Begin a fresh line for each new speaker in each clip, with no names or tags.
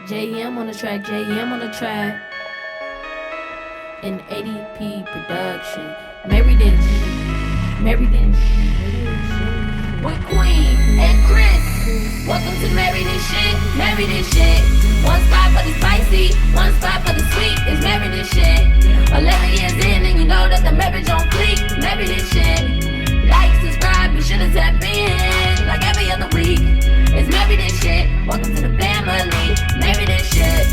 JM on the track, JM on the track. An ADP production. Married in with Queen and Chris. Welcome to Married in Shit, Married in Shit. One spot for the spicy, one spot for the sweet. It's Married in Shit. 11 years in and you know that the marriage on fleek. Married in Shit. Like, subscribe, be sure to tap in like every other week. It's Married in Shit. Welcome to the family. Married in Shit.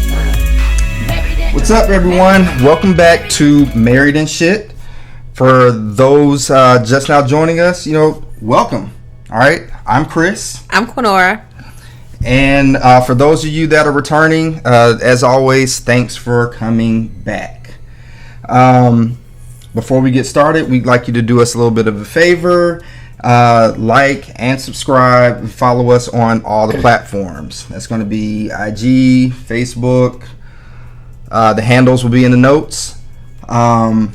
What's up, everyone? Welcome back to Married in Shit. For those just now joining us, welcome. All right, I'm Chris.
I'm Quinora.
And for those of you that are returning, as always, thanks for coming back. Before we get started, we'd like you to do us a little bit of a favor. Like and subscribe and follow us on all the platforms. That's going to be IG, Facebook. The handles will be in the notes. And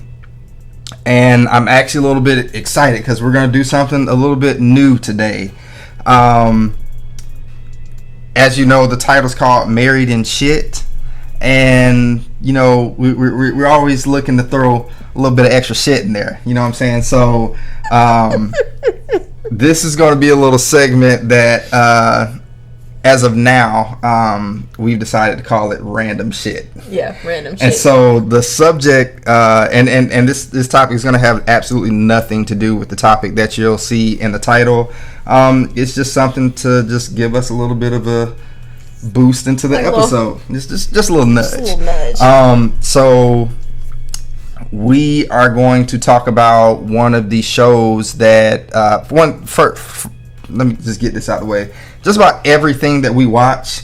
I'm actually a little bit excited because we're going to do something a little bit new today. As you know, the title's called Married in Shit. And, we're always looking to throw a little bit of extra shit in there. You know what I'm saying? So, this is going to be a little segment that, as of now, we've decided to call it Random Shit.
Yeah, Random Shit.
And so the subject, and this topic is going to have absolutely nothing to do with the topic that you'll see in the title. It's just something to just give us a little bit of a boost into the episode. Just a little nudge.
Just a little nudge.
So we are going to talk about one of the shows that, let me just get this out of the way. Just about everything that we watch,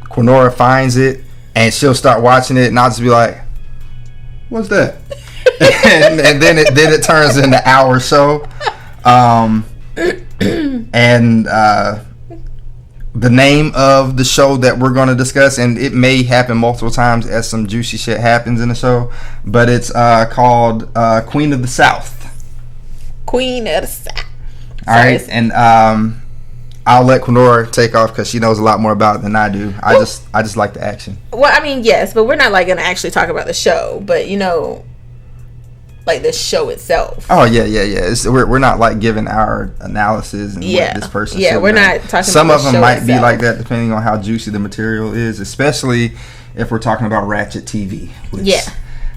Quinora finds it, and she'll start watching it, and I'll just be like, what's that? and then it turns into our show. And the name of the show that we're going to discuss, and it may happen multiple times as some juicy shit happens in the show, but it's called Queen of the South.
Queen of the South.
All right, and I'll let Quinora take off because she knows a lot more about it than I do. I just like the action.
Well, I mean, yes, but we're not going to actually talk about the show, but like the show itself.
Oh yeah. We're not giving our analysis and what this person.
Yeah, we're not talking.
Some
about
of them
the show
might
itself.
be like that depending on how juicy the material is, especially if we're talking about Ratchet TV. Which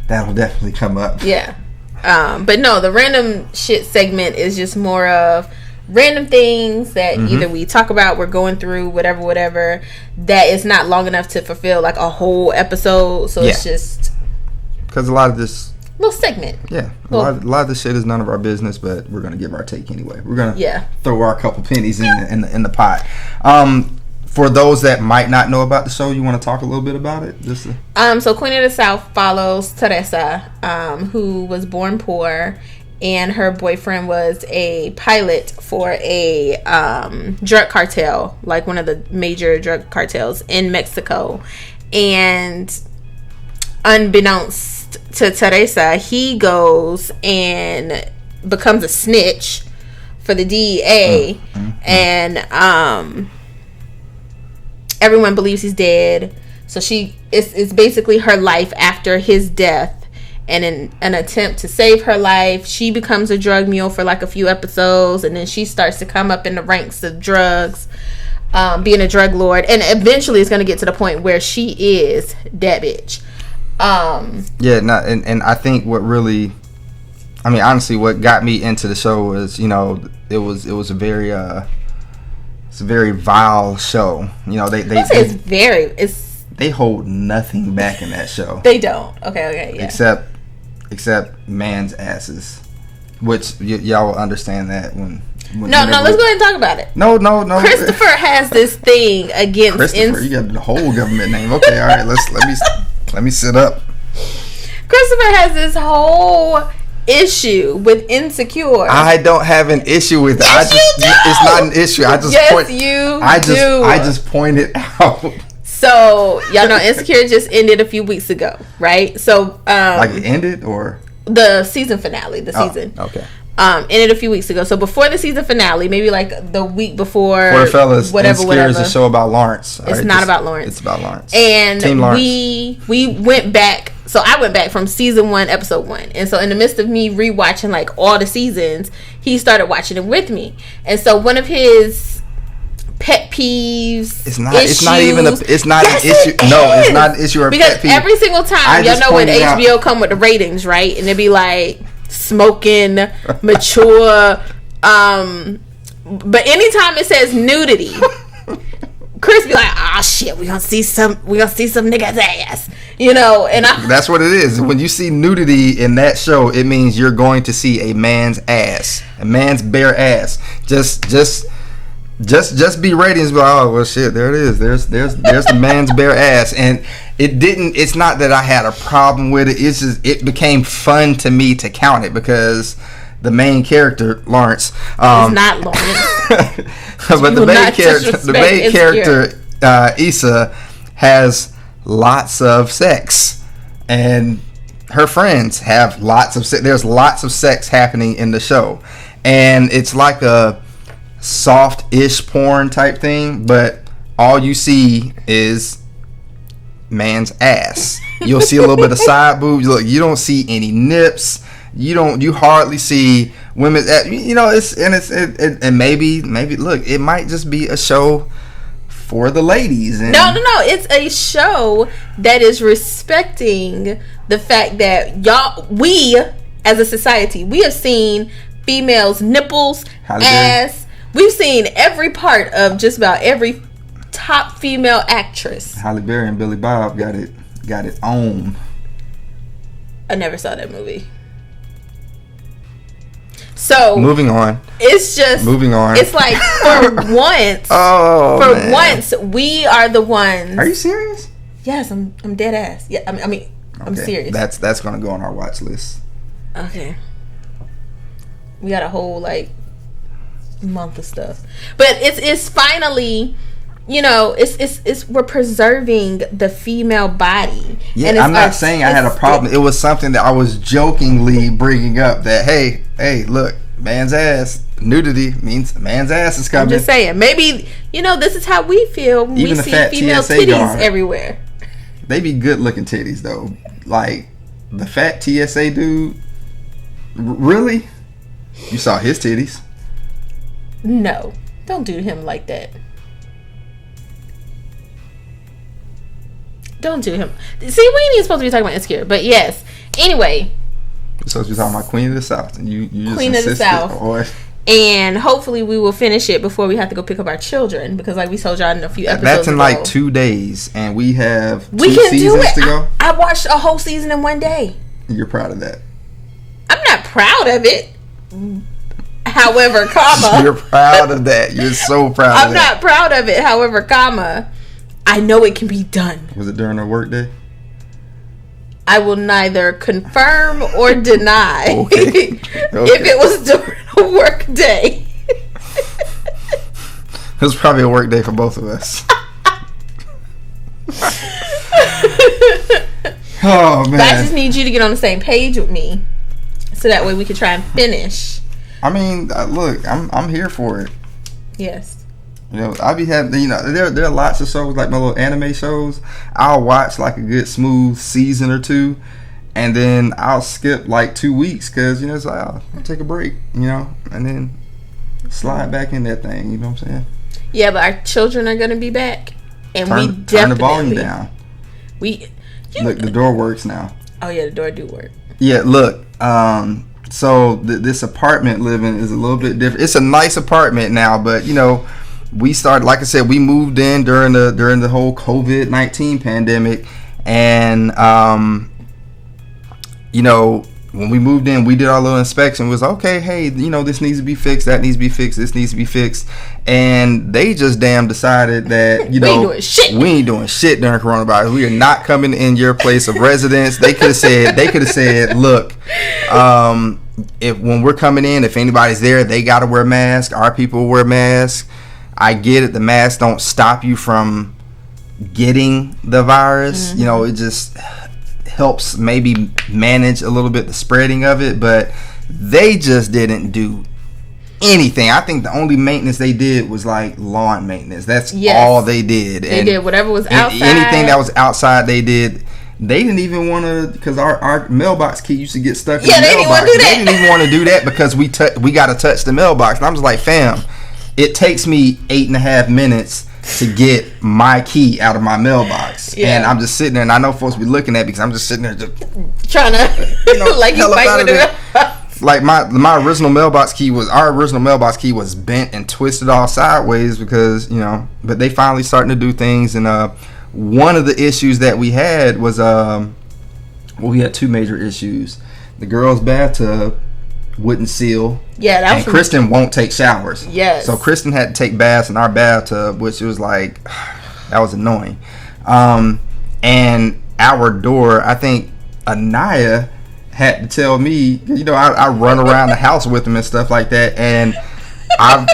that'll definitely come up.
Yeah. But no, the Random Shit segment is just more of random things that either we talk about, we're going through, whatever, that is not long enough to fulfill like a whole episode. So it's just
because a lot of this
little segment.
Yeah, a lot of this shit is none of our business, but we're gonna give our take anyway. We're gonna throw our couple pennies in the pot. For those that might not know about the show, you want to talk a little bit about it?
So Queen of the South follows Teresa, who was born poor, and her boyfriend was a pilot for a drug cartel, like one of the major drug cartels in Mexico. And unbeknownst to Teresa, he goes and becomes a snitch for the DEA, and everyone believes he's dead. So it's basically her life after his death. And in an attempt to save her life, she becomes a drug mule for like a few episodes, and then she starts to come up in the ranks of drugs, being a drug lord, and eventually it's going to get to the point where she is that bitch.
And I think what really, honestly, what got me into the show was, it was a very it's a very vile show. They hold nothing back in that show.
They don't. Okay, yeah.
Except man's asses, which y'all will understand that when
let's go ahead and talk about it.
No.
Christopher has this thing against
Christopher. You got the whole government name. Okay, all right. Let me sit up.
Christopher has this whole issue with Insecure.
I don't have an issue with it.
Yes, you do.
It's not an issue. I just point it out.
So y'all know Insecure just ended a few weeks ago, right? So
like it ended or
the season finale, season.
Okay.
ended a few weeks ago. So before the season finale, maybe like the week before.
For fellas,
whatever.
is a show about Lawrence.
It's not about Lawrence.
It's about Lawrence.
And
Team Lawrence.
we went back. So I went back from season 1, episode 1. And so in the midst of me rewatching like all the seasons, he started watching it with me. And so one of his pet peeves.
It's not even an issue. No, it's not an issue or
because
pet peeve.
every single time, y'all know when HBO come with the ratings, right? And it'd be like smoking, mature. But anytime it says nudity, Chris be like, "Ah, shit, we gonna see some nigga's ass," you know. And
that's what it is. When you see nudity in that show, it means you're going to see a man's ass, a man's bare ass. Just be ready and be like, oh well, shit, there it is. There's the man's bare ass. And it's not that I had a problem with it. It's just it became fun to me to count it because the main character Lawrence
it's not Lawrence.
but the main character Issa has lots of sex, and her friends have lots of sex. There's lots of sex happening in the show, and it's like a soft-ish porn type thing, but all you see is man's ass. You'll see a little bit of side boobs. Look, you don't see any nips. You hardly see women. And maybe look, it might just be a show for the ladies. And
no, it's a show that is respecting the fact that we as a society, we have seen females' nipples, ass. We've seen every part of just about every top female actress.
Halle Berry and Billy Bob got it on.
I never saw that movie. So
moving on.
It's like for once. Once we are the ones.
Are you serious?
Yes, I'm dead ass. Yeah, I'm serious.
That's gonna go on our watch list.
Okay. We got a whole like month of stuff, but it's finally, you know, it's we're preserving the female body.
Yeah, and I'm not saying I had a problem. It was something that I was jokingly bringing up that hey, look, man's ass, nudity means man's ass is coming.
I'm just saying, maybe, you know, this is how we feel when we see female
TSA
titties
guard,
everywhere.
They be good looking titties though. Like the fat TSA dude. Really? You saw his titties?
No, don't do him like that. Don't do him. See, we ain't even supposed to be talking about Insecure, but yes. Anyway,
we're supposed to be talking about Queen of the South, and you just
Queen of the South.
Boy.
And hopefully we will finish it before we have to go pick up our children, because like we told y'all in a few episodes
that's in
ago,
like 2 days, and we have
we
2
can
seasons
do it.
to go.
I watched a whole season in one day.
You're proud of that?
I'm not proud of it. However, comma.
You're proud of that. You're so proud of that.
I'm not proud of it. However, comma. I know it can be done.
Was it during a work day?
I will neither confirm or deny
okay.
if it was during a work day.
It was probably a work day for both of us. Oh man!
But I just need you to get on the same page with me, so that way we can try and finish.
I mean, look, I'm here for it.
Yes.
You know, I'll be having, you know, there are lots of shows, like my little anime shows. I'll watch like a good smooth season or two, and then I'll skip like 2 weeks because, you know, it's like, I'll take a break, you know, and then slide back in that thing, you know what I'm saying?
Yeah, but our children are going to be back, and we definitely
turn the volume down.
Look,
the door works now.
Oh yeah, the door do work.
Yeah, look, so this apartment living is a little bit different. It's a nice apartment now, but you know, we started, like I said, we moved in during the whole COVID-19 pandemic, and you know, when we moved in, we did our little inspection. It was okay, hey, you know, this needs to be fixed, that needs to be fixed, this needs to be fixed, and they just decided that, you know, we ain't doing shit during coronavirus. We are not coming in your place of residence. They could have said, look, if when we're coming in, if anybody's there, they got to wear masks. Our people wear masks. I get it. The masks don't stop you from getting the virus. Mm-hmm. You know, it just helps maybe manage a little bit the spreading of it. But They just didn't do anything. I think the only maintenance they did was like lawn maintenance. That's all they did.
They did whatever was outside.
Anything that was outside, they did. They didn't even want to, because our mailbox key used to get stuck in the mailbox. They didn't even want to do that because we got to touch the mailbox. And I'm just like, fam, it takes me 8.5 minutes to get my key out of my mailbox. And I'm just sitting there, and I know folks be looking at me because I'm just sitting there just
trying to like you fight with it.
Like my original mailbox key was bent and twisted all sideways because but they finally starting to do things. And one of the issues that we had was we had two major issues. The girls' bathtub wouldn't seal. Yeah, that was. And Kristen won't take showers. Yes. So Kristen had to take baths in our bathtub, which was like that was annoying. And our door, I think Anaya had to tell me, I run around the house with him and stuff like that, and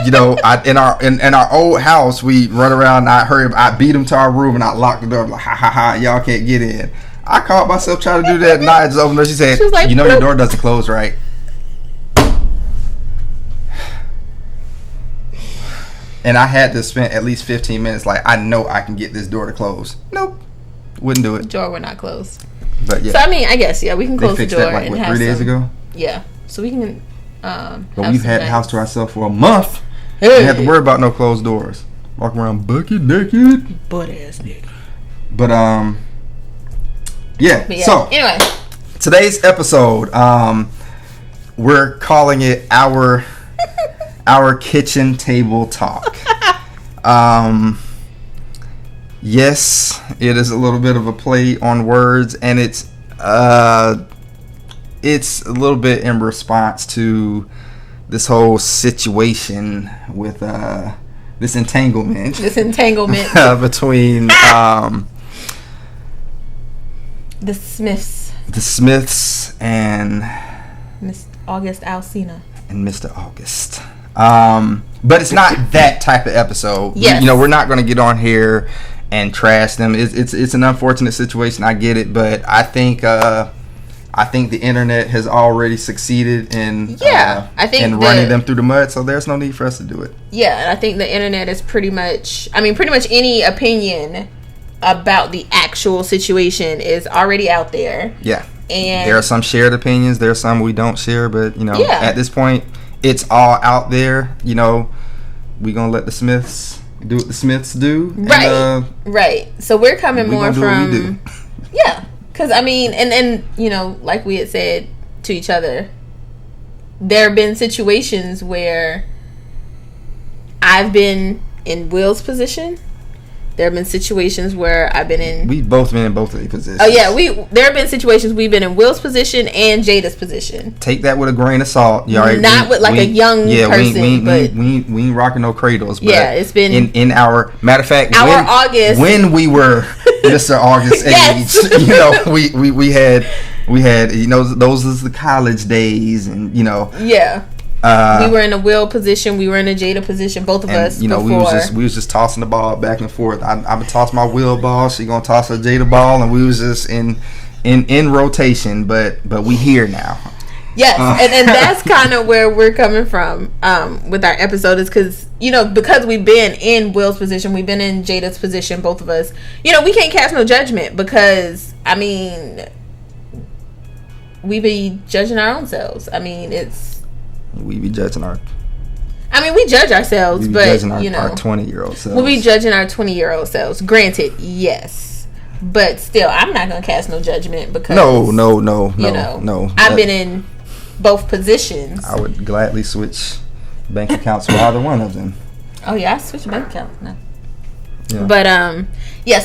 in our old house we run around. I beat him to our room and I locked the door. I'm like, ha ha ha, y'all can't get in. I caught myself trying to do that, and I just opened her. She said, she was like, your door doesn't close right. And I had to spend at least 15 minutes. Like, I know I can get this door to close. Nope, wouldn't do it.
The door would not close.
But yeah.
So I mean, I guess we can close the door.
That, and have 3 days ago.
Yeah. So we can.
But we've had the house to ourselves for a month. We didn't have to worry about no closed doors. Walking around bucket naked.
Butt ass nigga.
But yeah. So
anyway,
today's episode, we're calling it our kitchen table talk. Yes, it is a little bit of a play on words, and it's a little bit in response to this whole situation with this entanglement between
the Smiths
and
Miss August Alsina
and Mr. August. But it's not that type of episode.
Yes.
We're not going to get on here and trash them. It's an unfortunate situation. I get it, but I think the internet has already succeeded in running them through the mud. So there's no need for us to do it.
Yeah, and I think the internet is pretty much any opinion about the actual situation is already out there.
Yeah, and there are some shared opinions. There are some we don't share, but at this point, it's all out there. We gonna let the Smiths do what the Smiths do.
Right. Right. So we're coming more from yeah. Because and like we had said to each other, there have been situations where I've been in Will's position. There have been situations where I've been in.
We've both been in both of these positions.
Oh yeah, there have been situations we've been in Will's position and Jada's position.
Take that with a grain of salt.
Not with a young person.
We ain't rocking no cradles. But
yeah, it's been
in our matter of fact.
August
when we were Mr. August
yes.
age. We had those was the college days, and
yeah. We were in a Will position. We were in a Jada position. Both of us.
We was just tossing the ball back and forth. I'm gonna toss my Will ball. She gonna toss her Jada ball, and we was just in rotation. But we here now.
Yes, and that's kind of where we're coming from with our episode is because we've been in Will's position, we've been in Jada's position, both of us. We can't cast no judgment because we be judging our own selves.
We be judging our.
We judge ourselves, but
judging our 20-year-old selves.
We'll be judging our 20-year-old selves. Granted, yes, but still, I'm not gonna cast no judgment because no. I've been in both positions.
I would gladly switch bank accounts for either one of them.
Oh yeah, I switched bank accounts now. Yeah. But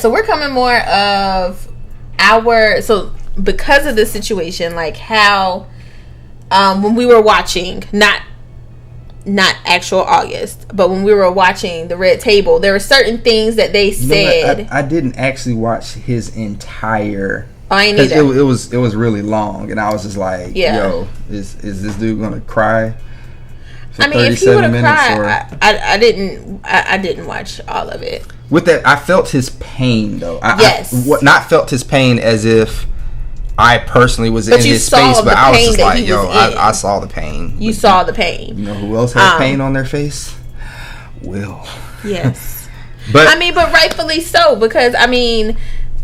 so we're coming more of because of this situation, like how. When we were watching, not actual August, but when we were watching the Red Table, there were certain things that they said.
I didn't actually watch his entire.
I ain't either.
It was really long, and I was just like, "Yo, is this dude gonna cry?"
If he would have cried, I didn't watch all of it.
With that, I felt his pain though.
Yes.
Not felt his pain as if. I personally was
But
in
you
his
saw
space, but
the
I was
pain
just
that
like,
he
yo,
was in.
I saw the pain.
You saw the pain.
You know who else had pain on their face? Will.
Yes.
But
I mean, but rightfully so, because I mean,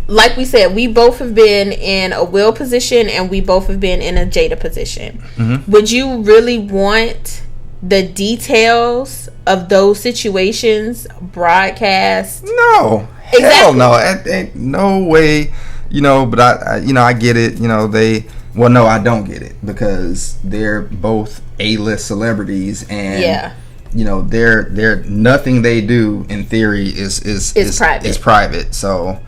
like we said, we both have been in a Will position and we both have been in a Jada position.
Mm-hmm.
Would you really want the details of those situations broadcast?
no.
Exactly.
Hell no. Ain't no way. You know, but I get it. You know, no, I don't get it, because they're both A-list celebrities, and
Yeah.
you know, they're nothing they do in theory is
private.
Is private. So,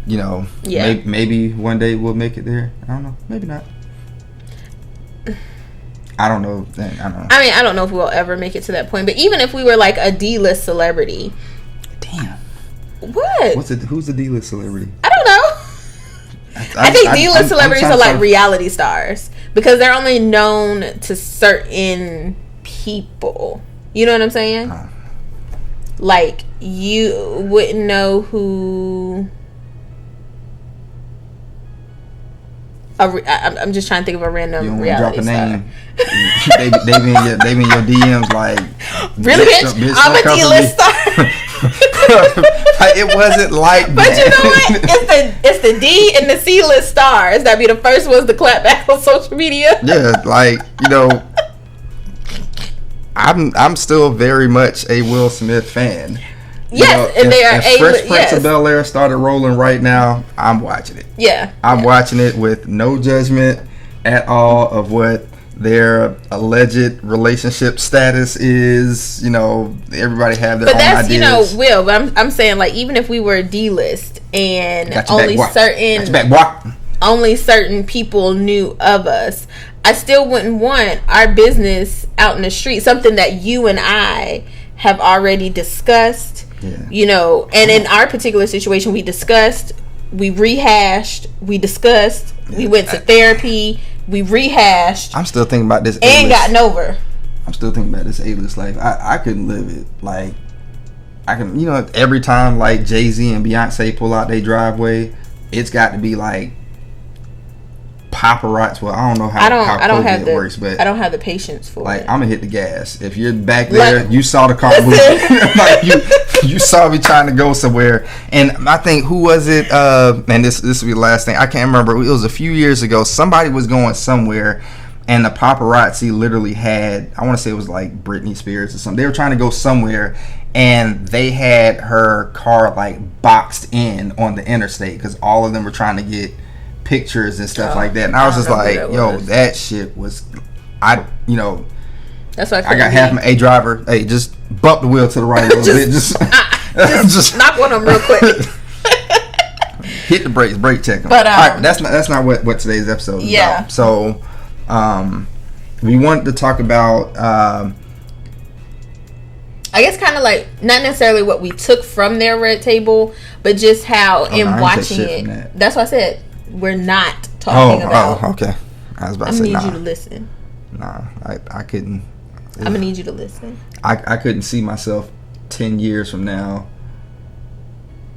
you know,
Yeah.
maybe one day we'll make it there. I don't know. Maybe not. I don't know. I don't know.
I mean, I don't know if we'll ever make it to that point, but even if we were like a D-list celebrity.
Damn.
What?
Who's the D-list celebrity?
I don't know. I think D-list celebrities are like reality stars, because they're only known to certain people. You know what I'm saying? Like, you wouldn't know who. I'm just trying to think of a random reality star.
Name. they be in your DMs like,
really, bitch? I'm a D-list star.
It wasn't like
but
that.
You know what? It's the D and the C-list stars that be the first ones to clap back on social media.
Yeah, like, you know, I'm still very much a Will Smith fan.
Yes, and they are
if Fresh Prince of Bel-Air started rolling right now, I'm watching it.
Yeah,
I'm watching it with no judgment at all of what their alleged relationship status is. You know, everybody have their own ideas.
You know, Will, but I'm saying, like, even if we were D-list and only certain people knew of us, I still wouldn't want our business out in the street, something that you and I have already discussed.
Yeah.
You know, and in our particular situation, we discussed, we rehashed, we discussed, we went to therapy, we rehashed.
I'm still thinking about this
and gotten over.
I'm still thinking about this A-list life. I couldn't live it. Like, I can, you know, every time like Jay-Z and Beyonce pull out their driveway, it's got to be like paparazzi. Well, I don't know how it works, but
I don't have the patience for
like,
it.
I'm gonna hit the gas. If you're back there, you saw the car move. Like, you saw me trying to go somewhere. And I think, who was it? And this will be the last thing. I can't remember. It was a few years ago. Somebody was going somewhere, and the paparazzi literally had, I want to say it was like Britney Spears or something. They were trying to go somewhere, and they had her car like boxed in on the interstate, because all of them were trying to get pictures and stuff like that. And I was just like, that shit was, you know,
that's why
I got half my driver. Hey, just bump the wheel to the right a little bit. Just
knock one of them real quick.
Hit the brakes, brake check them.
But
all right, that's not what today's episode is about. So, we wanted to talk about,
I guess, kind of like, not necessarily what we took from their red table, but just how in watching it. That's why I said we're not talking about.
Oh, okay. I was about to say,
I'm gonna need you to listen.
Nah, I couldn't.
I'm gonna need you to listen.
I couldn't see myself 10 years from now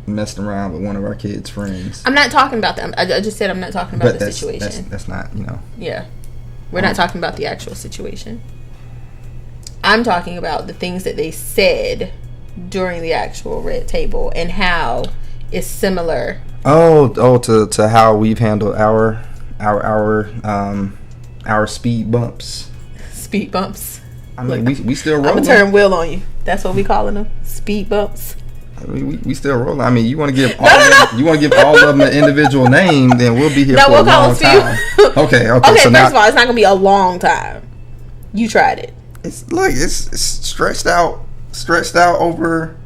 messing around with one of our kids' friends.
I'm not talking about them. I just said I'm not talking about the situation.
That's not, you know.
Yeah. We're not talking about the actual situation. I'm talking about the things that they said during the actual red table and how it's similar.
To how we've handled our speed bumps.
Speed bumps.
I mean, we still rolling.
I'm gonna turn Will on you. That's what we calling them. Speed bumps.
I mean, we still rolling. I mean, you want to give you want to give all of them an individial name, then we'll be here for a long time. Okay.
Okay. So first of all, it's not gonna be a long time. You tried it.
It's stretched out over.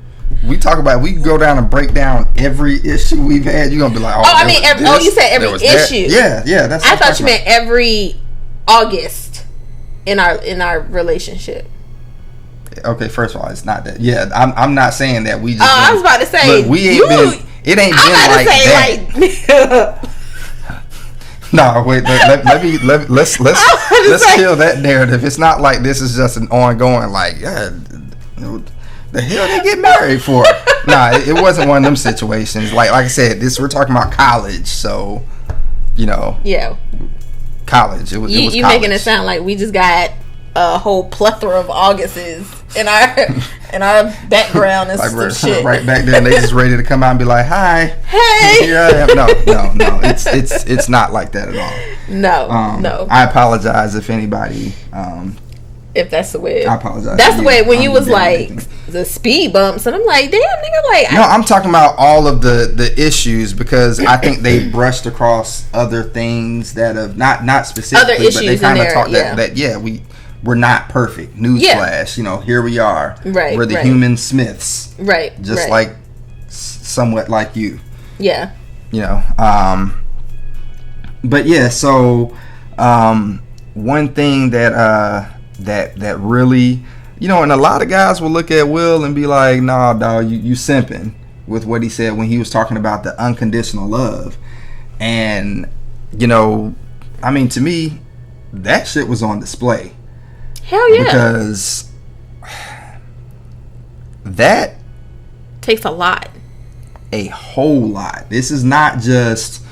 We talk about. We can go down and break down every issue we've had. You're gonna be like,
you said every issue.
Yeah. That's.
I thought you meant every August in our relationship.
Okay, first of all, it's not that. Yeah, I'm not saying that we just.
I was about to say,
look, we ain't been. It ain't been like that. No, wait. Let's kill that narrative. It's not like this is just an ongoing. Like, the hell they get married for? Nah, it wasn't one of them situations. Like I said, we're talking about college. So, you know,
Yeah.
college. It was
You
college.
making it sound like we just got a whole plethora of Augusts in our background and
like
some
we're
shit.
right back there, and they just ready to come out and be like, "Hi,
Hey.
here I am." No. It's not like that at all.
No.
I apologize if anybody.
If that's the way.
I apologize.
That's the way when
I'm
you was
damn
like
ridiculous.
the speed bumps, and I'm like, damn nigga, like.
No, I'm talking about all of the issues, because I think they brushed across other things that have not specifically,
Other
but they
issues
kind
in
of
there,
talked
yeah.
that we're not perfect. Newsflash, you know, here we are.
Right,
We're the
right.
human Smiths,
Right.
just
right.
like somewhat like you.
Yeah.
You know, but yeah. So one thing that really, you know, and a lot of guys will look at Will and be like, "Nah, dog, you simping," with what he said when he was talking about the unconditional love. And, you know, I mean, to me, that shit was on display.
Hell yeah.
Because that
Takes a lot.
a whole lot. This is not just,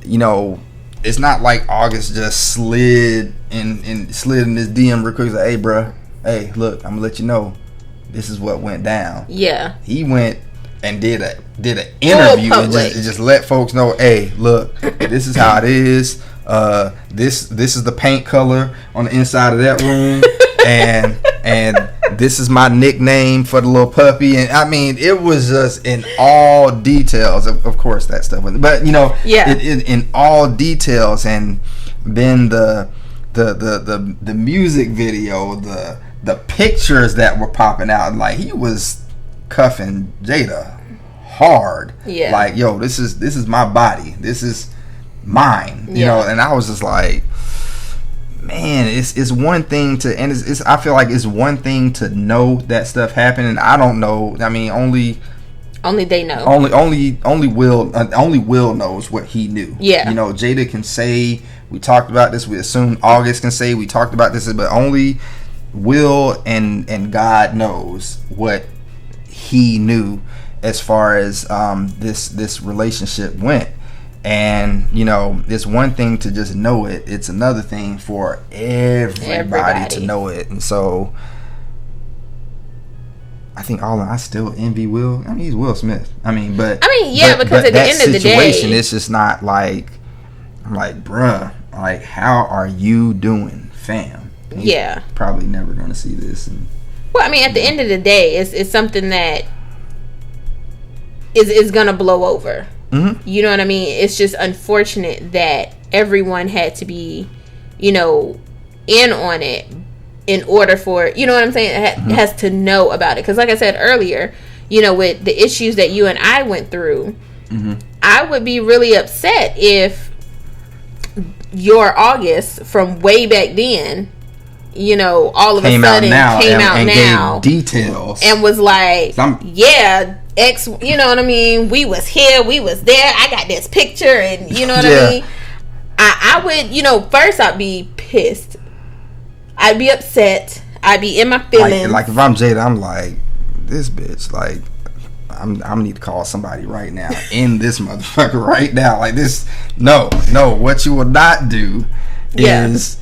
you know, it's not like August just slid in this DM real quick. He's like, "Hey, bruh, hey, look, I'm gonna let you know, this is what went down."
Yeah.
He went and did an interview and
public.
just let folks know, "Hey, look, this is how it is. This is the paint color on the inside of that room, and this is my nickname for the little puppy." And I mean, it was just in all details. Of course, that stuff, but you know,
Yeah.
it in all details. And then the music video, the pictures that were popping out, like he was cuffing Jada hard.
Yeah.
Like, yo, this is my body. This is mine. You know, and I was just like, man, it's one thing to, and it's I feel like it's one thing to know that stuff happened, and I don't know. I mean, only
they know.
only Will knows what he knew.
Yeah.
You know, Jada can say we talked about this. We assume August can say we talked about this, but only Will and God knows what he knew as far as this relationship went. And, you know, it's one thing to just know it. It's another thing for everybody to know it. And so I think I still envy Will. I mean, he's Will Smith. I mean, because at the end of the day, it's just not like, I'm like, bruh, like, how are you doing, fam? He's probably never going to see this. And,
well, I mean, at the end of the day, it's something that is going to blow over.
Mm-hmm.
You know what I mean? It's just unfortunate that everyone had to be, you know, in on it in order for, you know what I'm saying? Has to know about it. Because like I said earlier, you know, with the issues that you and I went through, I would be really upset if your August from way back then, you know, all of a sudden came out now,
gave details,
and was like, X, you know what I mean? We was here, we was there. I got this picture, and you know what I mean? I would, you know, first I'd be pissed. I'd be upset. I'd be in my feelings.
Like if I'm Jada, I'm like, this bitch, like, I'm need to call somebody right now. End this motherfucker right now. Like this. No. What you will not do is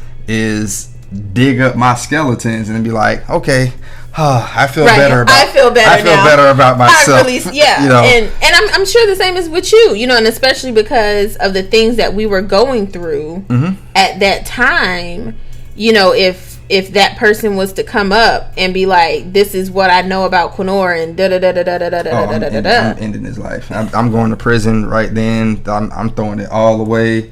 dig up my skeletons and be like, okay, I feel better about myself.
You know? And I'm sure the same is with you. You know, and especially because of the things that we were going through at that time. You know, if that person was to come up and be like, "This is what I know about Quinor," and da da da da da da da da da da,
I'm ending his life. I'm going to prison right then. I'm throwing it all away.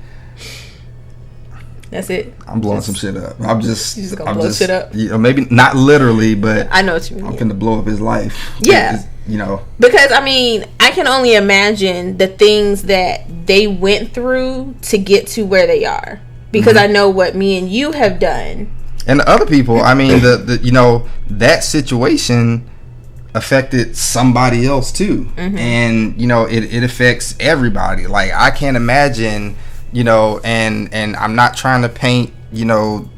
That's it.
I'm blowing some shit up. I'm just
gonna blow shit up.
You know, maybe not literally, but
I know what you mean.
I'm finna blow up his life.
Yeah.
You know.
Because I mean, I can only imagine the things that they went through to get to where they are. Because I know what me and you have done.
And the other people, I mean, the you know, that situation affected somebody else too. And, you know, it affects everybody. Like, I can't imagine, you know, and I'm not trying to paint, you know,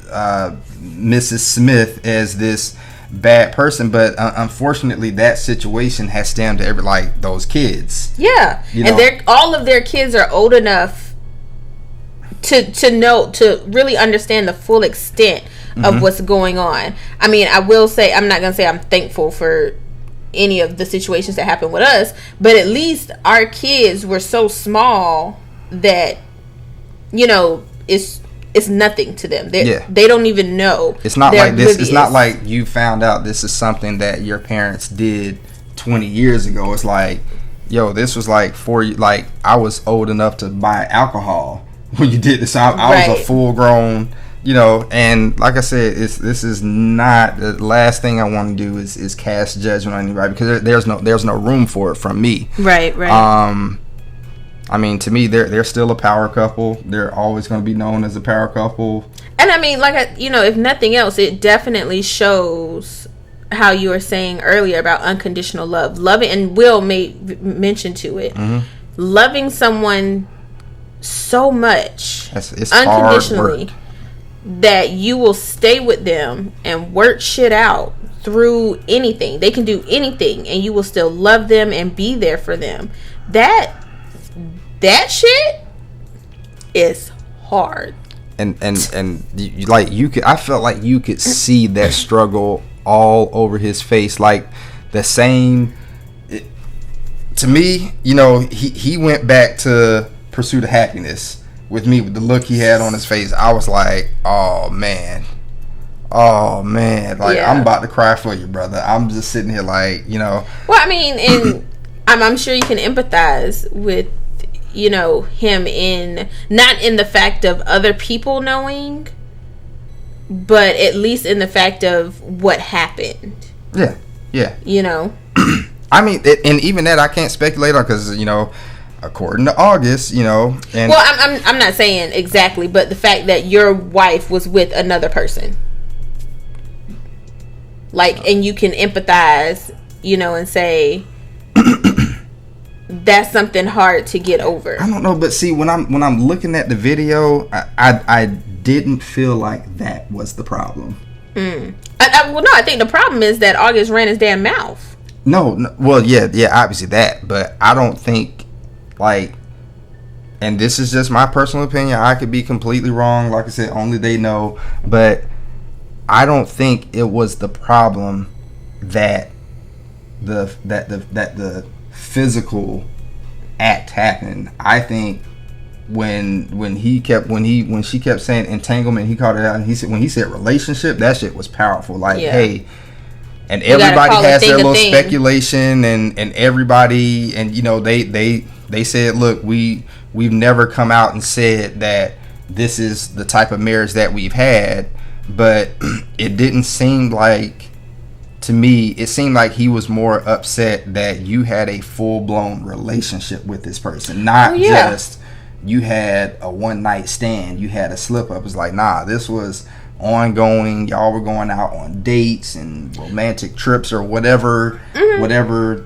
Mrs. Smith as this bad person, but unfortunately that situation has stemmed to those kids.
Yeah.
You
and
know?
all of their kids are old enough to know, to really understand the full extent of what's going on. I mean, I will say, I'm not gonna say I'm thankful for any of the situations that happened with us, but at least our kids were so small that, you know, it's nothing to them. They don't even know.
It's not like this. It's not like you found out this is something that your parents did 20 years ago. It's like, yo, this was like like I was old enough to buy alcohol when you did this. I was a full grown, you know, and like I said, this is not the last thing I want to do is cast judgment on anybody, because there's no room for it from me.
Right.
I mean, to me, they're still a power couple. They're always going to be known as a power couple.
And I mean, like, you know, if nothing else, it definitely shows how you were saying earlier about unconditional love. Loving, and Will made mention to it. Loving someone so much
it's
unconditionally
hard work,
that you will stay with them and work shit out through anything. They can do anything, and you will still love them and be there for them. That shit is hard. And
you, like, you could, I felt like you could see that struggle all over his face. Like the same, to me, you know, he went back to Pursuit of Happiness with me, with the look he had on his face. I was like, oh man, like, I'm about to cry for you, brother. I'm just sitting here like, you know.
Well, I mean, and I'm sure you can empathize with, you know, him not in the fact of other people knowing, but at least in the fact of what happened. Yeah. You know?
I mean, and even that I can't speculate on, because, you know, according to August, you know. And
well, I'm not saying exactly, but the fact that your wife was with another person. Like, and you can empathize, you know, and say, that's something hard to get over.
I don't know, but see, when I'm looking at the video, I didn't feel like that was the problem.
Well, no, I think the problem is that August ran his damn mouth.
No, well, yeah, obviously that, but I don't think, like, and this is just my personal opinion, I could be completely wrong. Like I said, only they know, but I don't think it was the problem that the physical act happened. I think when she kept saying entanglement, he called it out, and when he said relationship, that shit was powerful. Like, hey, and everybody has their little speculation, and everybody, and you know, they said, look, we've never come out and said that this is the type of marriage that we've had, but it didn't seem like, to me, it seemed like he was more upset that you had a full-blown relationship with this person, not just you had a one-night stand, you had a slip-up. It's like, nah, this was ongoing. Y'all were going out on dates and romantic trips or whatever, whatever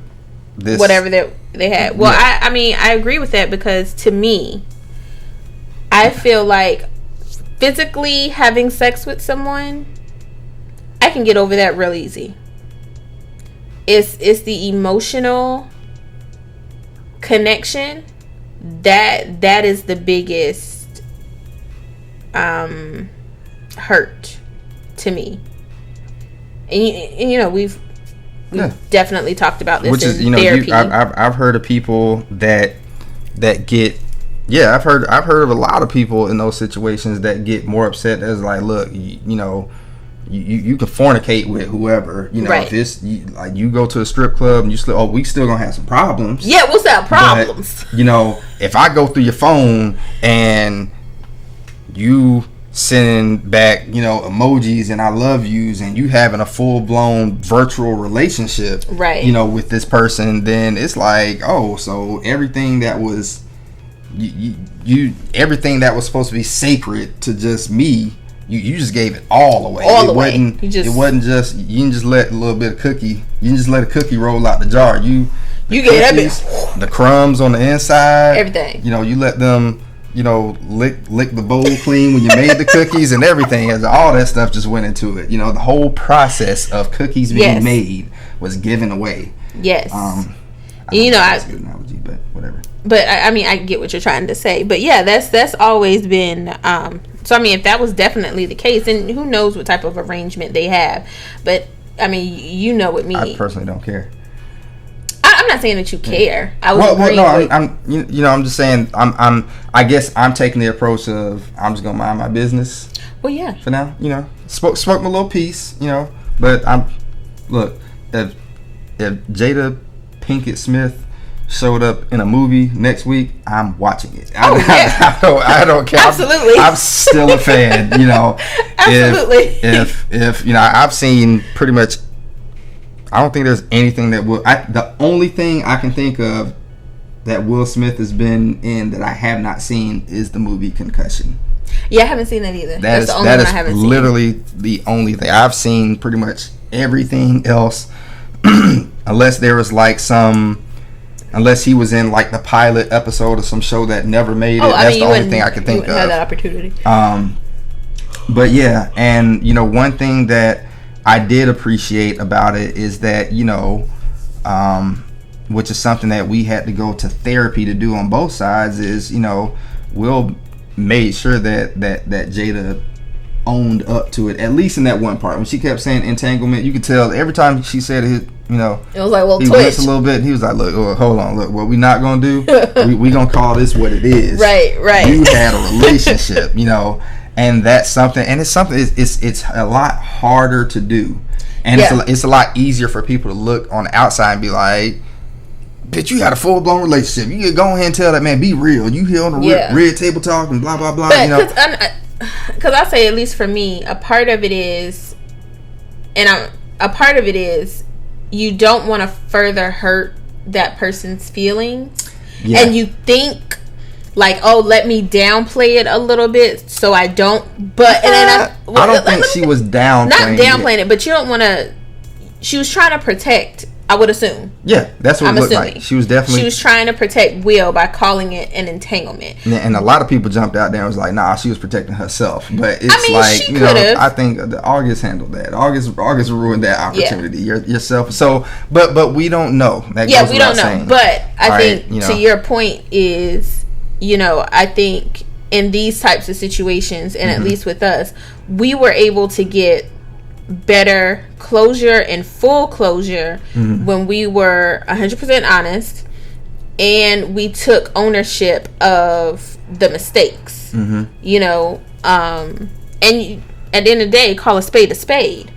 they had. Well, yeah. I mean, I agree with that, because to me, I feel like physically having sex with someone, I can get over that real easy. It's the emotional connection that is the biggest hurt to me. And you know, we've definitely talked about this, which is, you know, therapy.
I've heard of people that get, I've heard of a lot of people in those situations that get more upset. As like, look, you know, you can fornicate with whoever, you know, if it's like you go to a strip club and you slip, we still gonna have some problems.
Yeah, what's that problems?
But, you know, if I go through your phone and you sending back, you know, emojis and I love yous, and you having a full blown virtual relationship, you know, with this person, then it's like, oh, so everything that was everything that was supposed to be sacred to just me, you just gave it all away. It wasn't just, you didn't just let a little bit of cookie, you didn't just let a cookie roll out the jar. You
gave that bit,
the crumbs on the inside,
everything.
You know, you let them, you know, lick the bowl clean when you made the cookies, and everything, as all that stuff just went into it. You know, the whole process of cookies being made was given away.
Yes. You know,
that's a good analogy, but whatever.
But I mean, I get what you're trying to say. But yeah, that's always been. So I mean, if that was definitely the case, and who knows what type of arrangement they have. But I mean, you know, with me,
I personally don't care.
I'm not saying that you care. I would agree.
No, I'm you know, I'm just saying I guess I'm taking the approach of I'm just gonna mind my business.
Well, yeah.
For now, you know, smoke my little piece, you know. But look, if Jada Pinkett Smith showed up in a movie next week, I'm watching it. I don't care.
Absolutely.
I'm still a fan, you know.
Absolutely.
If you know, I've seen pretty much. I don't think there's anything that will. The only thing I can think of that Will Smith has been in that I have not seen is the movie Concussion.
Yeah, I haven't seen that either. That's the only
one
I haven't seen.
Literally the only thing I've seen. Pretty much everything else, unless there was like unless he was in like the pilot episode of some show that never made it. That's the only thing I can think of.
Had that opportunity.
But yeah, and you know, one thing that I did appreciate about it is that, you know, which is something that we had to go to therapy to do on both sides, is, you know, Will made sure that Jada owned up to it, at least in that one part. When she kept saying entanglement, you could tell every time she said it, you know,
it was like, well,
he
twitch
a little bit. He was like, look, hold on, look, what we not gonna do, we gonna call this what it is.
Right.
You had a relationship, you know. And that's something, and it's a lot harder to do, and it's a lot easier for people to look on the outside and be like, "Bitch, you had a full blown relationship. You can go ahead and tell that man, be real. You here on the red table talk and blah blah blah."
But,
you know,
because I say, at least for me, a part of it is, you don't want to further hurt that person's feelings, and you think, like, oh, let me downplay it a little bit so I don't. But and then
I don't think she was downplaying.
Not downplaying it, but you don't want to. She was trying to protect. I would assume.
Yeah, that's what it looked like. She was
trying to protect Will by calling it an entanglement.
And a lot of people jumped out there and was like, "Nah, she was protecting herself." But it's like, you know, I think August handled that. August ruined that opportunity. Yourself. So, but we don't know. That goes
we don't know.
saying.
But I think to your point is, you know, I think in these types of situations, and at least with us, we were able to get better closure and full closure when we were 100% honest, and we took ownership of the mistakes. You know, and at the end of the day, call a spade.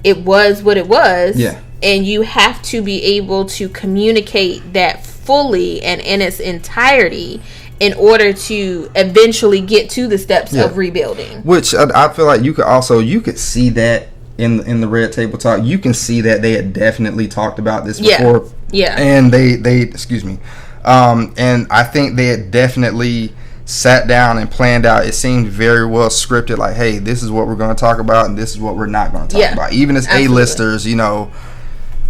It was what it was.
Yeah.
And you have to be able to communicate that fully and in its entirety in order to eventually get to the steps of rebuilding. Which
I feel like you could see that in the Red Table Talk. You can see that they had definitely talked about this before.
Yeah.
And they excuse me. And I think they had definitely sat down and planned out. It seemed very well scripted, like, hey, this is what we're going to talk about and this is what we're not going to talk about. Even as A-listers, you know,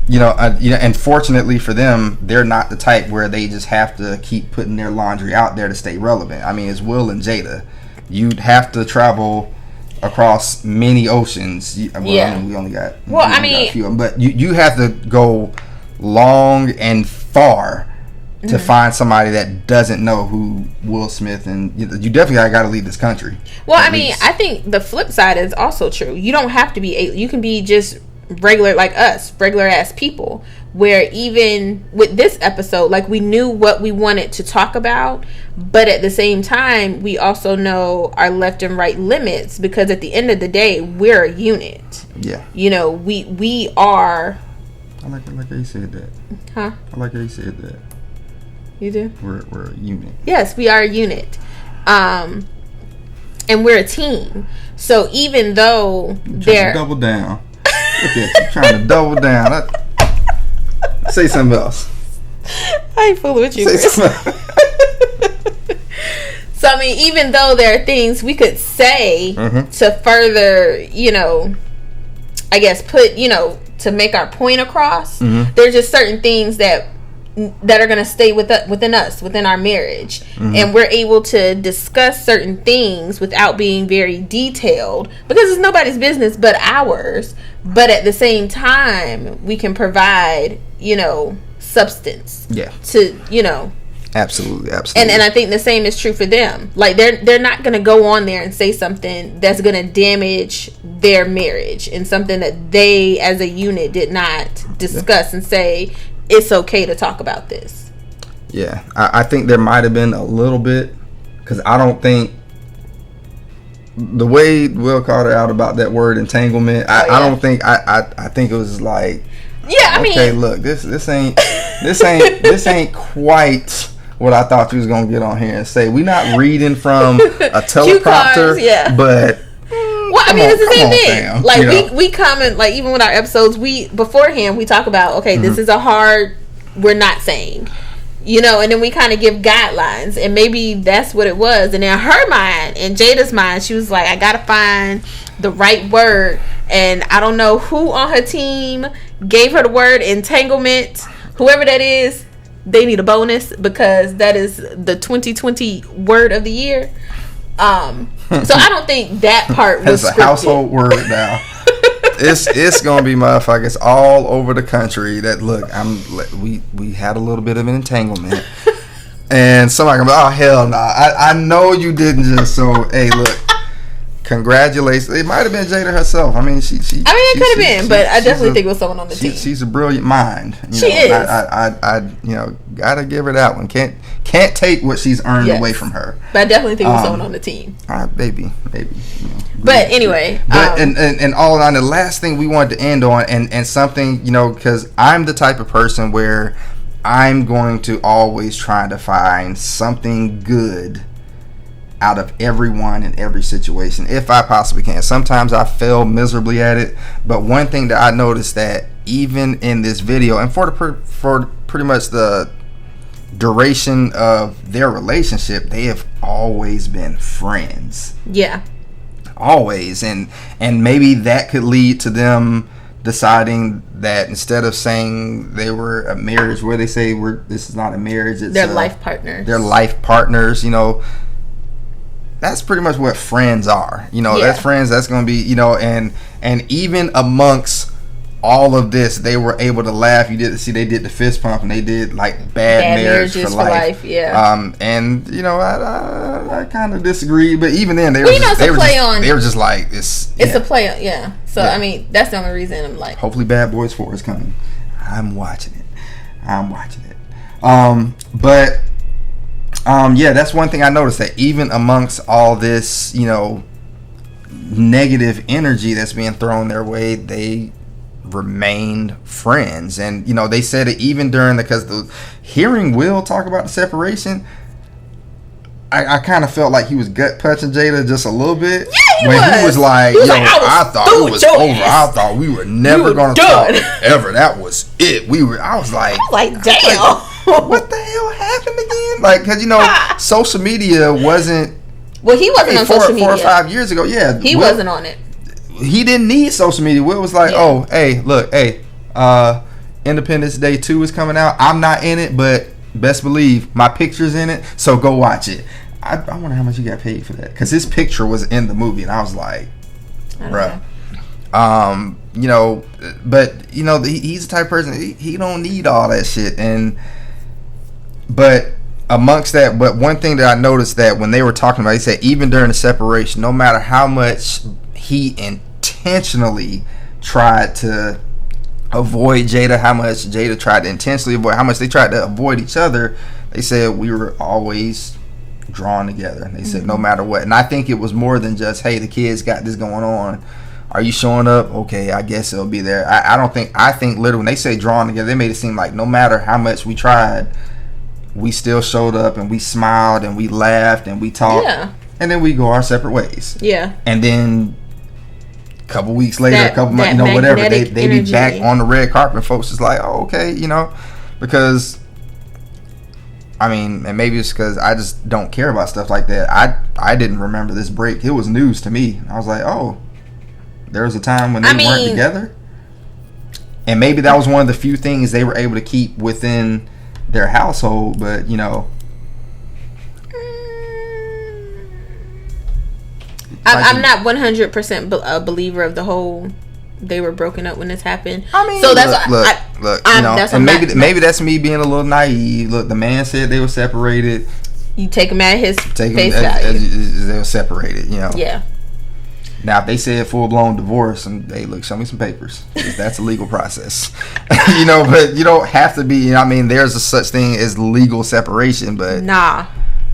and fortunately for them, they're not the type where they just have to keep putting their laundry out there to stay relevant. I mean, it's Will and Jada. You'd have to travel across many oceans. I mean, we only got a few of them, but you have to go long and far to find somebody that doesn't know who Will Smith, and you definitely got to leave this country.
Well, I mean, I think the flip side is also true. You don't have to be you can be just regular, like us, regular ass people, where even with this episode, like, we knew what we wanted to talk about, but at the same time we also know our left and right limits, because at the end of the day, we're a unit. You know, we are.
I like how you said that. I like how you said that.
You do?
We're a unit.
Yes, we are a unit. And we're a team. So even though they're
double down. Look at you trying to double down. Say something else.
I ain't fooling with you. Say something else. So, I mean, even though there are things we could say to further, you know, I guess to make our point across, there's just certain things that are going to stay within us, within our marriage. And we're able to discuss certain things without being very detailed, because it's nobody's business but ours. But at the same time, we can provide, you know, substance.
Yeah.
To, you know.
Absolutely.
And I think the same is true for them. Like, they're not going to go on there and say something that's going to damage their marriage and something that they as a unit did not discuss and say it's okay to talk about this.
Yeah, I think there might have been a little bit, because I don't think the way Will called her out about that word entanglement. I don't think I think it was like,
I mean,
okay, look, this ain't quite what I thought you was gonna get on here and say. We not reading from a teleprompter, but
well, I mean, it's the same thing. Like, you know, we comment, like, even with our episodes, we beforehand we talk about, okay, this is a hard, we're not saying, you know, and then we kind of give guidelines, and maybe that's what it was. And in her mind, in Jada's mind, she was like, I gotta find the right word, and I don't know who on her team gave her the word entanglement. Whoever that is, they need a bonus, because that is the 2020 word of the year. So I don't think that part was
a household word now. It's gonna be motherfuckers all over the country that look. We had a little bit of an entanglement, and somebody gonna be, oh hell no! I know you didn't just. So hey, look. Congratulations. It might have been Jada herself. I mean, it
could have been, but I definitely think it was someone on the team.
She's a brilliant mind.
She is.
I gotta give her that one. Can't take what she's earned away from her.
But I definitely think it was someone on the team.
Maybe.
But anyway,
and all on the last thing we wanted to end on, and something, because I'm the type of person where I'm going to always try to find something good out of everyone in every situation if I possibly can. Sometimes I fail miserably at it, but one thing that I noticed, that even in this video and for pretty much the duration of their relationship, they have always been friends. Yeah, always. And maybe that could lead to them deciding that instead of saying they were a marriage, where they say this is not a marriage, it's
they're life partners.
They're life partners. That's pretty much what friends are. That's friends. That's going to be, and even amongst all of this, they were able to laugh. You did see they did the fist pump, and they did like bad marriage for life. Yeah. And I kind of disagree, but even then they were just like it's
a play on. Yeah. So I mean, that's the only reason I'm like,
hopefully Bad Boys 4 is coming. I'm watching it. But. That's one thing I noticed, that even amongst all this, negative energy that's being thrown their way, they remained friends. And, they said it even during hearing Will talk about the separation, I kind of felt like he was gut punching Jada just a little bit.
Yeah,
he was like, I thought it was over. I thought we were never going to talk ever. That was it. I was like,
damn.
What the hell happened again? Like, because social media wasn't.
Well, he wasn't on social media
4 or 5 years ago. Yeah,
he wasn't on it.
He didn't need social media. Will was like, oh, hey, look, Independence Day 2 is coming out. I'm not in it, but best believe my picture's in it. So go watch it. I wonder how much he got paid for that, because his picture was in the movie, and I was like, bruh. But he's the type of person, he don't need all that shit. But amongst that, but one thing that I noticed, that when they were talking about, he said even during the separation, no matter how much he intentionally tried to avoid Jada, how much Jada tried to intentionally avoid, how much they tried to avoid each other, they said we were always drawn together. They said no matter what. And I think it was more than just, hey, the kids got this going on, are you showing up? Okay, I guess it'll be there. I think literally when they say drawn together, they made it seem like no matter how much we tried, we still showed up, and we smiled, and we laughed, and we talked, and then we go our separate ways. Yeah. And then a couple weeks later, a couple months, whatever, they be back on the red carpet, and folks is like, oh, okay, because I mean, and maybe it's because I just don't care about stuff like that. I didn't remember this break. It was news to me. I was like, oh, there was a time when they weren't together, and maybe that was one of the few things they were able to keep within their household. But
I'm not 100% a believer of the whole they were broken up when this happened.
I mean,
so that's
Look, you know, and maybe that's me being a little naive. Look, the man said they were separated.
You take him at his face value.
They were separated, you know.
Yeah.
Now, if they said full-blown divorce, and hey, look, show me some papers. That's a legal process. You know, but you don't have to be, you know, I mean, there's a such thing as legal separation, but...
Nah.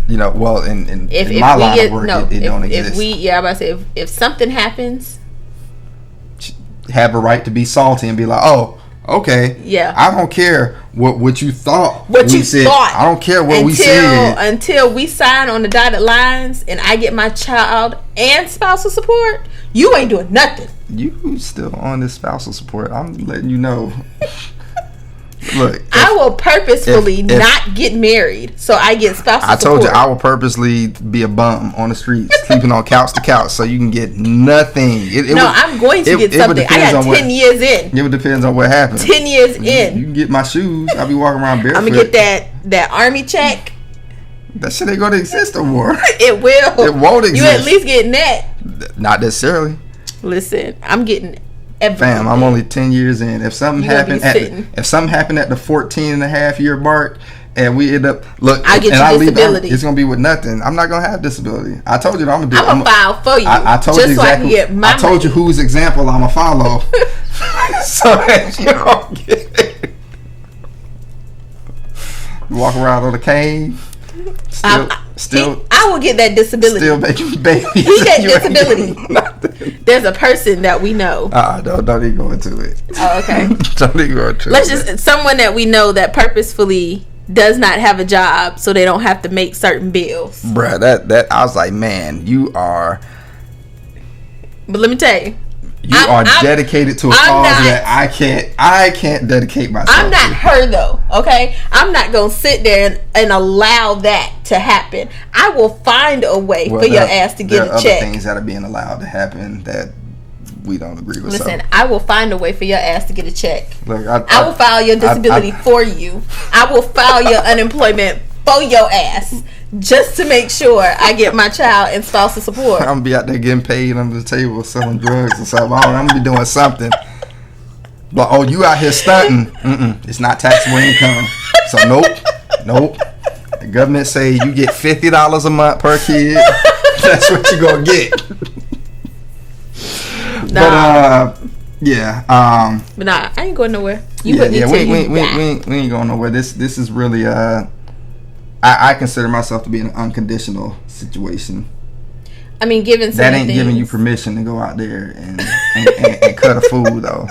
You know, well, in my line of work, it don't exist.
I'm about to say, if something happens...
Have a right to be salty and be like, oh... Okay.
Yeah.
I don't care what you thought.
Said.
I don't care what we said.
Until we sign on the dotted lines and I get my child and spousal support, you ain't doing nothing.
You still on this spousal support. I'm letting you know. Look.
I will purposefully not get married so I get spousal support.
I told you I will purposely be a bum on the streets, sleeping on couch to couch so you can get nothing.
I'm going to get something. I got 10 years in.
It depends on what happens.
10 years in.
You can get my shoes. I'll be walking around barefoot.
I'm going to get that army check.
That shit ain't going to exist no more.
It will.
It won't exist.
You at least getting that.
Not necessarily.
Listen, I'm getting everything.
Fam, I'm only 10 years in. If something happened at the 14 and a half year mark and we end up
I get you disability.
It's gonna be with nothing. I'm not gonna have disability. I told you that I'm
gonna file for you.
I told
just
you exactly.
So I can get my
I told you whose example I'm gonna follow. So that you don't get it. You walk around on a cane.
I will get that disability.
Still making babies.
He get disability. There's a person that we know.
Don't even go into it.
Oh, okay.
Don't even go into it.
Someone that we know that purposefully does not have a job so they don't have to make certain bills.
Bruh, that I was like, man, you are.
But let me tell you.
I'm dedicated to a cause that I can't dedicate myself
I'm not
to.
her though, okay? I'm not going to sit there and allow that to happen. I will find a way for your ass to get a check.
There are other things that are being allowed to happen that we don't agree with.
Listen, I will find a way for your ass to get a check.
Look,
I will file your disability for you. I will file your unemployment for your ass. Just to make sure I get my child and spousal support.
I'm gonna be out there getting paid under the table selling drugs or something. I'm gonna be doing something. But you out here stunting? It's not taxable income. So nope. The government say you get $50 a month per kid. That's what you gonna get.
Nah.
But yeah.
But nah, I ain't going nowhere.
We ain't going nowhere. This is really I consider myself to be in an unconditional situation.
I mean, given some
that ain't giving you permission to go out there and cut a fool though.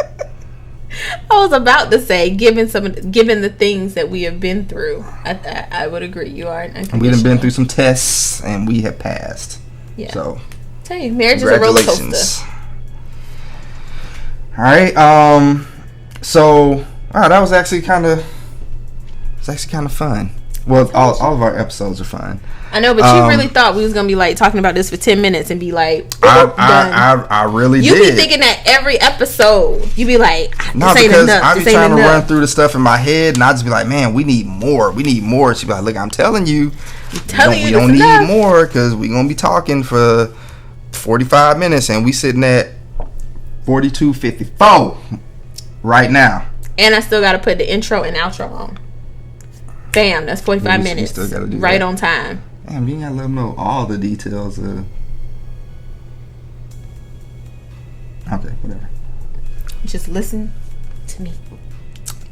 I was about to say, given the things that we have been through, I would agree. You are an unconditional.
We have been through some tests and we have passed.
Yeah.
So,
tell you, marriage is a roller coaster.
All right. So, that was actually kind of fun. Well, all of our episodes are fun.
I know, but you really thought we was gonna be like talking about this for 10 minutes and be like, done.
I really did.
You be thinking that every episode. You be like,
no, because I be trying to run through the stuff in my head, and I just be like, man, we need more. She be like, look, I'm telling you, we don't need more because we gonna be talking for 45 minutes, and we sitting at 42:54 right now.
And I still gotta put the intro and outro on. Bam, that's 45 minutes. Still gotta do right that. On time.
Damn, you gotta let them know all the details. Okay, whatever.
Just listen to me.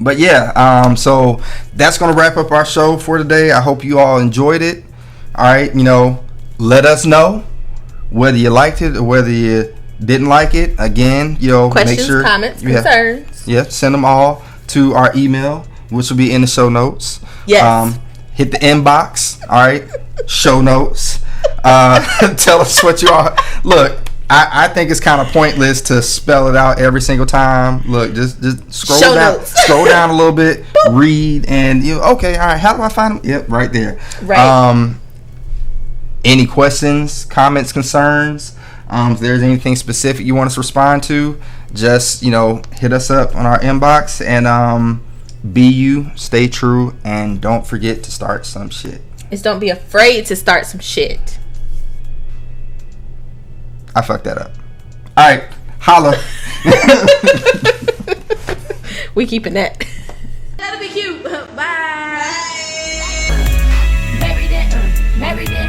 But yeah, so that's gonna wrap up our show for today. I hope you all enjoyed it. All right, let us know whether you liked it or whether you didn't like it. Again,
questions,
make sure
comments, concerns.
Send them all to our email, which will be in the show notes.
Yes.
Hit the inbox. All right. Show notes. Tell us what you are. Look, I think it's kind of pointless to spell it out every single time. Look, just scroll
show
down.
Notes.
Scroll down a little bit. Read and okay. All right. How do I find them? Yep, right there.
Right.
Any questions, comments, concerns? If there's anything specific you want us to respond to, just hit us up on our inbox and be you, stay true, and don't forget to start some shit.
Don't be afraid to start some shit.
I fucked that up. All right, holla.
We keeping that. Bye.
Married it, married it.